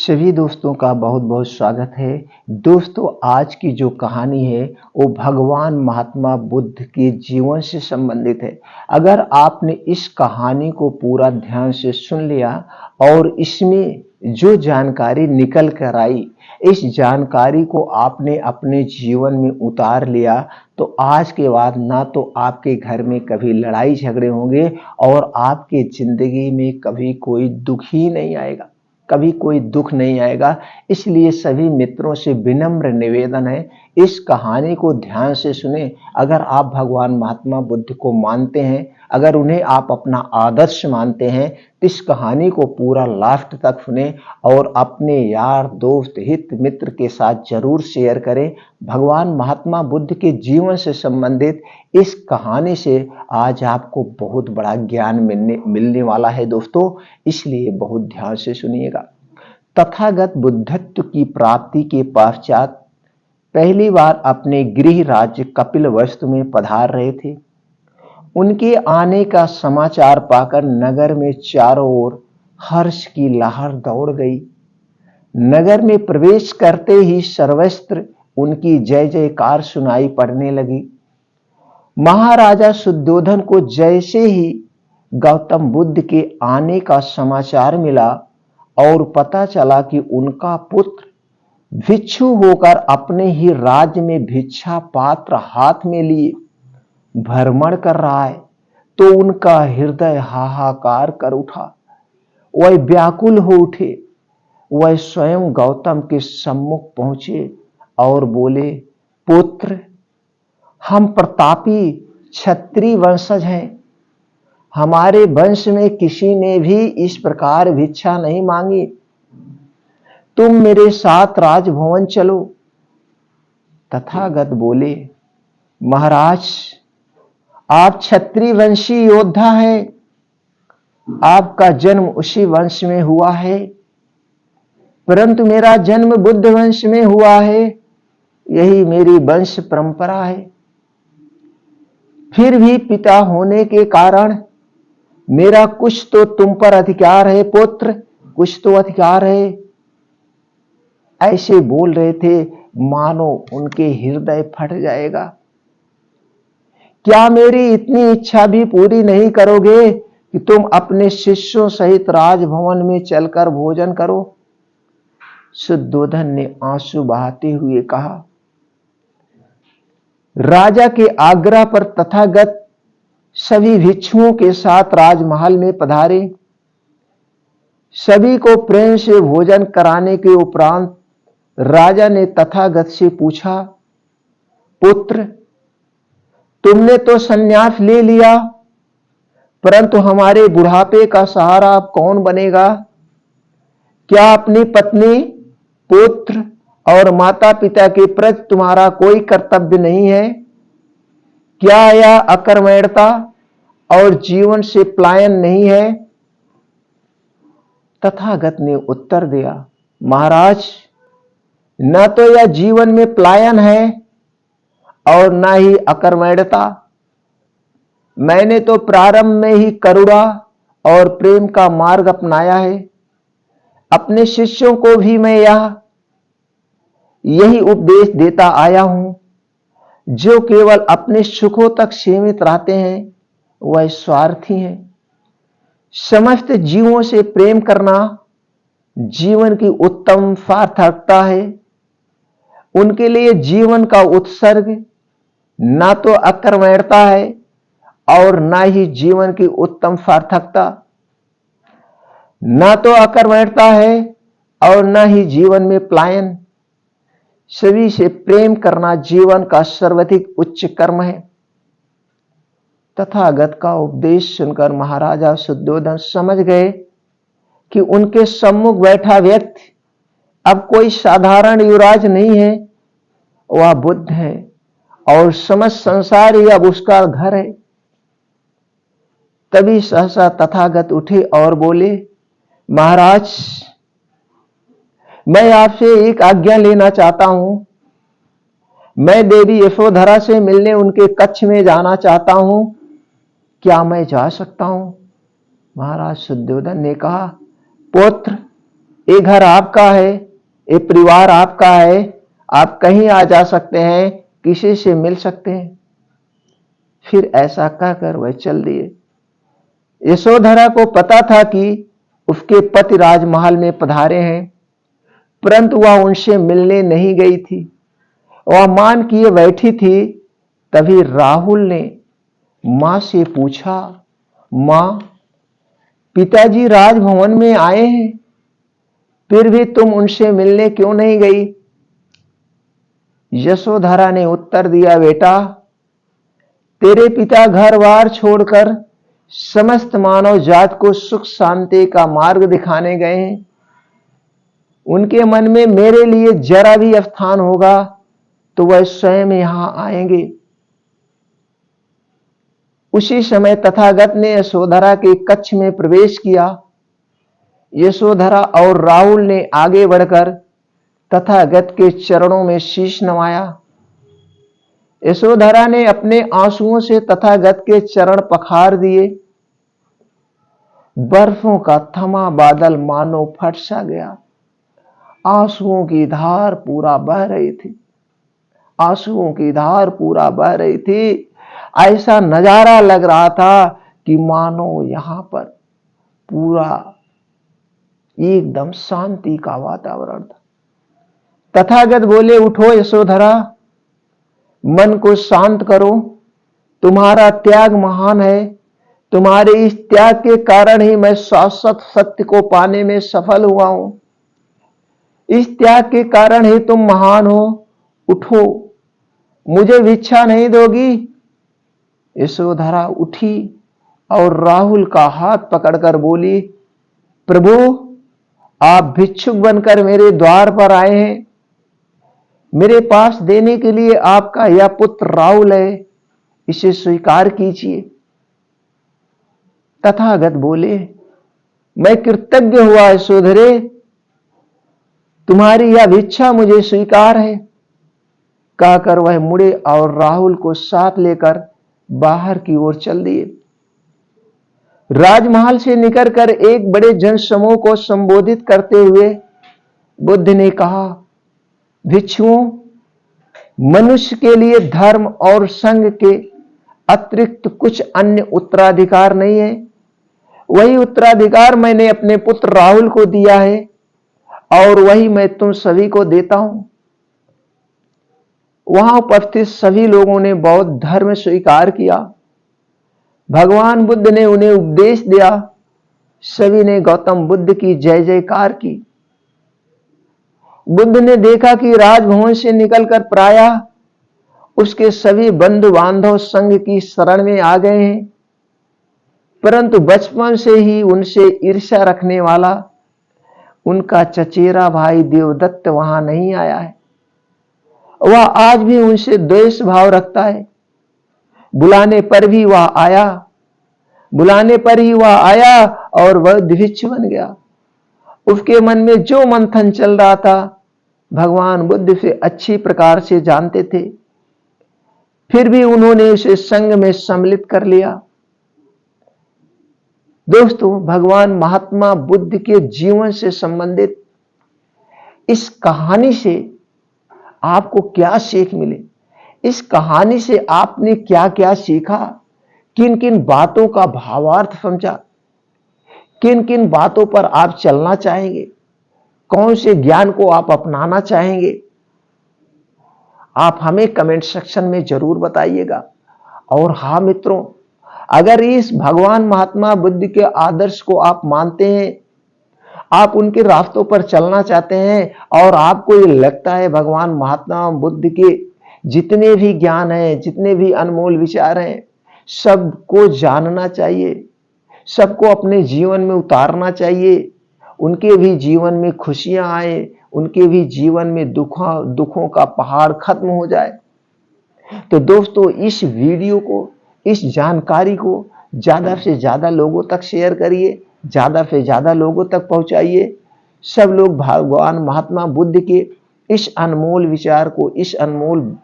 सभी दोस्तों का बहुत बहुत स्वागत है। दोस्तों, आज की जो कहानी है वो भगवान महात्मा बुद्ध के जीवन से संबंधित है। अगर आपने इस कहानी को पूरा ध्यान से सुन लिया और इसमें जो जानकारी निकल कर आई, इस जानकारी को आपने अपने जीवन में उतार लिया, तो आज के बाद ना तो आपके घर में कभी लड़ाई झगड़े होंगे और आपके जिंदगी में कभी कोई दुख ही नहीं आएगा, कभी कोई दुख नहीं आएगा। इसलिए सभी मित्रों से विनम्र निवेदन है, इस कहानी को ध्यान से सुने। अगर आप भगवान महात्मा बुद्ध को मानते हैं, अगर उन्हें आप अपना आदर्श मानते हैं, तो इस कहानी को पूरा लास्ट तक सुने और अपने यार दोस्त हित मित्र के साथ जरूर शेयर करें। भगवान महात्मा बुद्ध के जीवन से संबंधित इस कहानी से आज आपको बहुत बड़ा ज्ञान मिलने वाला है दोस्तों, इसलिए बहुत ध्यान से सुनिएगा। तथागत बुद्धत्व की प्राप्ति के पश्चात पहली बार अपने गृह राज्य कपिलवस्तु में पधार रहे थे। उनके आने का समाचार पाकर नगर में चारों ओर हर्ष की लहर दौड़ गई। नगर में प्रवेश करते ही सर्वत्र उनकी जय जयकार सुनाई पड़ने लगी। महाराजा शुद्धोधन को जैसे ही गौतम बुद्ध के आने का समाचार मिला और पता चला कि उनका पुत्र भिक्षु होकर अपने ही राज्य में भिक्षा पात्र हाथ में लिए भ्रमण कर रहा है, तो उनका हृदय हाहाकार कर उठा। वह व्याकुल हो उठे। वह स्वयं गौतम के सम्मुख पहुंचे और बोले, पुत्र, हम प्रतापी क्षत्रिय वंशज हैं। हमारे वंश में किसी ने भी इस प्रकार भिक्षा नहीं मांगी। तुम मेरे साथ राजभवन चलो। तथागत बोले, महाराज, आप क्षत्रिय वंशी योद्धा हैं। आपका जन्म उसी वंश में हुआ है, परंतु मेरा जन्म बुद्ध वंश में हुआ है। यही मेरी वंश परंपरा है। फिर भी पिता होने के कारण मेरा कुछ तो तुम पर अधिकार है पुत्र, कुछ तो अधिकार है। ऐसे बोल रहे थे मानो उनके हृदय फट जाएगा। क्या मेरी इतनी इच्छा भी पूरी नहीं करोगे कि तुम अपने शिष्यों सहित राजभवन में चलकर भोजन करो? शुद्धोधन ने आंसू बहाते हुए कहा। राजा के आग्रह पर तथागत सभी भिक्षुओं के साथ राजमहल में पधारे। सभी को प्रेम से भोजन कराने के उपरांत राजा ने तथागत से पूछा, पुत्र, तुमने तो संन्यास ले लिया, परंतु हमारे बुढ़ापे का सहारा अब कौन बनेगा? क्या अपनी पत्नी, पुत्र और माता पिता के प्रति तुम्हारा कोई कर्तव्य नहीं है? क्या यह अकर्मण्यता और जीवन से पलायन नहीं है? तथागत ने उत्तर दिया, महाराज, न तो यह जीवन में पलायन है और न ही अकर्मण्यता। मैंने तो प्रारंभ में ही करुणा और प्रेम का मार्ग अपनाया है। अपने शिष्यों को भी मैं यही उपदेश देता आया हूं। जो केवल अपने सुखों तक सीमित रहते हैं वह स्वार्थी हैं। समस्त जीवों से प्रेम करना जीवन की उत्तम सार्थकता है। उनके लिए जीवन का उत्सर्ग ना तो अकर्मण्यता है और ना ही जीवन की उत्तम सार्थकता। ना तो अकर्मण्यता है और ना ही जीवन में पलायन। सभी से प्रेम करना जीवन का सर्वाधिक उच्च कर्म है। तथागत का उपदेश सुनकर महाराजा शुद्धोधन समझ गए कि उनके सम्मुख बैठा व्यक्ति अब कोई साधारण युवराज नहीं है, वह बुद्ध है और समस्त संसार ही अब उसका घर है। तभी सहसा तथागत उठे और बोले, महाराज, मैं आपसे एक आज्ञा लेना चाहता हूं। मैं देवी यशोधरा से मिलने उनके कक्ष में जाना चाहता हूं। क्या मैं जा सकता हूं? महाराज शुद्धोधन ने कहा, पुत्र, ये घर आपका है, ये परिवार आपका है, आप कहीं आ जा सकते हैं, किसी से मिल सकते हैं। फिर ऐसा कहकर वह चल दिए। यशोधरा को पता था कि उसके पति राजमहल में पधारे हैं, परंतु वह उनसे मिलने नहीं गई थी। वह मान किए बैठी थी। तभी राहुल ने मां से पूछा, मां, पिताजी राजभवन में आए हैं, फिर भी तुम उनसे मिलने क्यों नहीं गई? यशोधरा ने उत्तर दिया, बेटा, तेरे पिता घर बार छोड़कर समस्त मानव जात को सुख शांति का मार्ग दिखाने गए हैं। उनके मन में मेरे लिए जरा भी स्थान होगा तो वह स्वयं यहां आएंगे। उसी समय तथागत ने यशोधरा के कक्ष में प्रवेश किया। यशोधरा और राहुल ने आगे बढ़कर तथागत के चरणों में शीश नवाया। यशोधरा ने अपने आंसुओं से तथागत के चरण पखार दिए। बर्फों का थमा बादल मानो फट सा गया। आंसुओं की धार पूरा बह रही थी। आंसुओं की धार पूरा बह रही थी। ऐसा नजारा लग रहा था कि मानो यहां पर पूरा एकदम शांति का वातावरण था। तथागत बोले, उठो यशोधरा, मन को शांत करो। तुम्हारा त्याग महान है। तुम्हारे इस त्याग के कारण ही मैं शाश्वत सत्य को पाने में सफल हुआ हूं। इस त्याग के कारण ही तुम महान हो। उठो, मुझे भिक्षा नहीं दोगी? यशोधरा उठी और राहुल का हाथ पकड़कर बोली, प्रभु, आप भिक्षुक बनकर मेरे द्वार पर आए हैं। मेरे पास देने के लिए आपका यह पुत्र राहुल है, इसे स्वीकार कीजिए। तथागत बोले, मैं कृतज्ञ हुआ यशोधरे, तुम्हारी यह भिक्षा मुझे स्वीकार है। कहकर वह मुड़े और राहुल को साथ लेकर बाहर की ओर चल दिए। राजमहल से निकलकर एक बड़े जनसमूह को संबोधित करते हुए बुद्ध ने कहा, भिक्षुओं, मनुष्य के लिए धर्म और संघ के अतिरिक्त कुछ अन्य उत्तराधिकार नहीं है। वही उत्तराधिकार मैंने अपने पुत्र राहुल को दिया है और वही मैं तुम सभी को देता हूं। वहां उपस्थित सभी लोगों ने बौद्ध धर्म स्वीकार किया। भगवान बुद्ध ने उन्हें उपदेश दिया। सभी ने गौतम बुद्ध की जय जयकार की। बुद्ध ने देखा कि राजभवन से निकलकर प्रायः उसके सभी बंधु बांधव संघ की शरण में आ गए हैं, परंतु बचपन से ही उनसे ईर्ष्या रखने वाला उनका चचेरा भाई देवदत्त वहां नहीं आया है। वह आज भी उनसे द्वेष भाव रखता है। बुलाने पर भी वह आया, बुलाने पर ही वह आया और वह भिक्षु बन गया। उसके मन में जो मंथन चल रहा था भगवान बुद्ध से अच्छी प्रकार से जानते थे, फिर भी उन्होंने उसे संग में सम्मिलित कर लिया। दोस्तों, भगवान महात्मा बुद्ध के जीवन से संबंधित इस कहानी से आपको क्या सीख मिली? इस कहानी से आपने क्या क्या सीखा? किन किन बातों का भावार्थ समझा? किन किन बातों पर आप चलना चाहेंगे? कौन से ज्ञान को आप अपनाना चाहेंगे? आप हमें कमेंट सेक्शन में जरूर बताइएगा। और हाँ मित्रों, अगर इस भगवान महात्मा बुद्ध के आदर्श को आप मानते हैं, आप उनके रास्तों पर चलना चाहते हैं और आपको ये लगता है भगवान महात्मा बुद्ध के जितने भी ज्ञान हैं, जितने भी अनमोल विचार हैं, सबको जानना चाहिए, सबको अपने जीवन में उतारना चाहिए, उनके भी जीवन में खुशियां आए, उनके भी जीवन में दुखों का पहाड़ खत्म हो जाए। तो दोस्तों, इस वीडियो को, इस जानकारी को ज्यादा से ज्यादा लोगों तक शेयर करिए, ज्यादा से ज्यादा लोगों तक पहुंचाइए। सब लोग भगवान महात्मा बुद्ध के इस अनमोल विचार को, इस अनमोल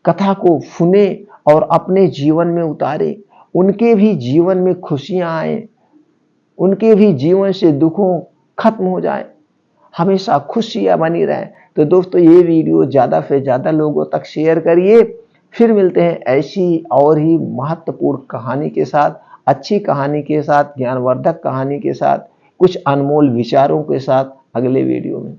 कथा को सुने और अपने जीवन में उतारे। उनके भी जीवन में खुशियां आए, उनके भी जीवन से दुखों खत्म हो जाए हमेशा खुशियाँ बनी रहें। तो दोस्तों ये वीडियो ज़्यादा से ज़्यादा लोगों तक शेयर करिए। फिर मिलते हैं ऐसी और ही महत्वपूर्ण कहानी के साथ, अच्छी कहानी के साथ, ज्ञानवर्धक कहानी के साथ, कुछ अनमोल विचारों के साथ अगले वीडियो में।